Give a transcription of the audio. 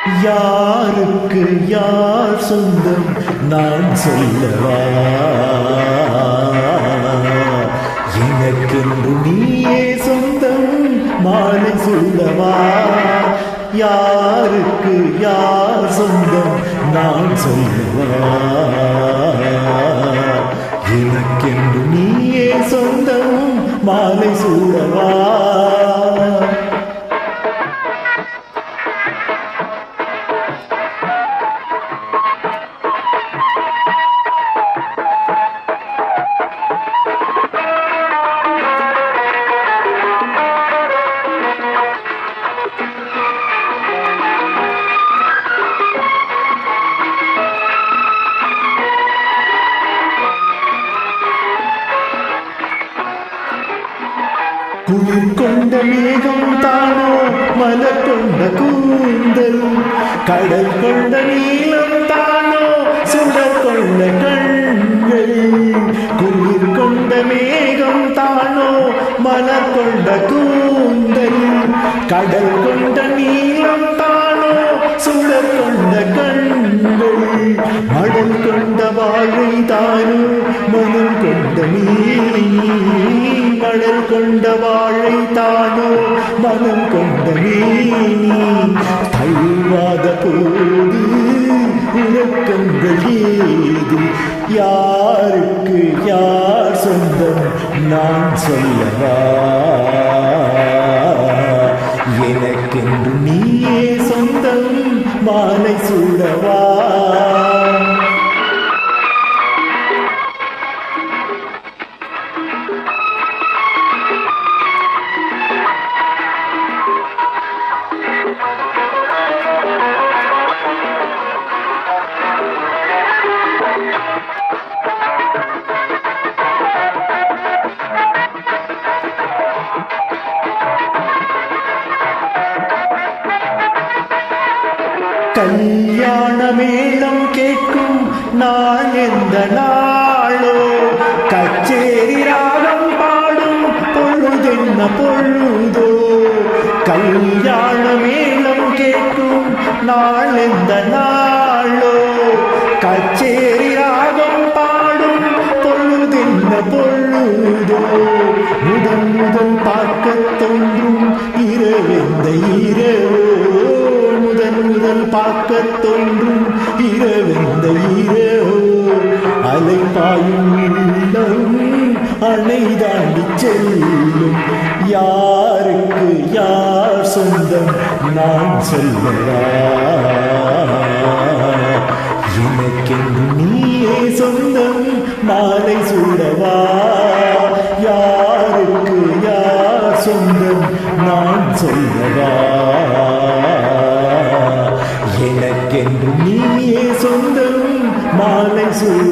யாருக்கு யார் சொந்தம் நான் சொல்லவா? எனக்கென்று நீயே சொந்தம் மாலை சொல்லவா? யாருக்கு யார் சொந்தம் நான் சொல்லவா? எனக்கென்று நீயே சொந்தம் மாலை சூடவா? குளிர் கொண்ட மேகம் தானோ மலர் கொண்ட கூந்தல், கடல் கொண்ட நீளம் தானோ சுடர் கொண்ட கண்கள். குளிர் கொண்ட மேகம் தானோ மலர் கொண்ட கூந்தல், கடல் கொண்ட நீளம் தானோ சுடர் கொண்ட கண்கள். மடல் கொண்ட வாழை தானோ மனம் கொண்ட நீ, மடல் கொண்ட வாழை தானோ மனம் கொண்ட நீ. தழுவாத போது உறக்கங்கள் ஏது? யாருக்கு யார் சொந்தம் நான் சொல்லவா? எனக்கென்று நீயே சொந்தம் மாலை சூடவா? கல்யாண மேளம் கேட்கும் நாள் எந்த நாளோ, கச்சேரி ராகம் பாடும் பொழுதென்ன பொழுதோ. கல்யாண மேளம் கேட்கும் நாள் எந்த நாளோ, கச்சேரி ராகம் பாடும் பொழுதென்ன பொழுதோ. முதன் முதல் பார்க்க தோன்றும் இரவெந்த இரவோ, முதல் பார்க்க தோன்றும் இரவெந்த இரவோ. அலை பாயும் இல்லம் அணை தாண்டி செல்லும். யாருக்கு யார் சொந்தம் நான் சொல்லவா? எனக்கென்று நீயே சொந்தம் மாலை சூடவா? யாருக்கு யார் சொந்தம் நான் சொல்லவா? எனக்கென்று நீயே சொந்தம் மாலை சூட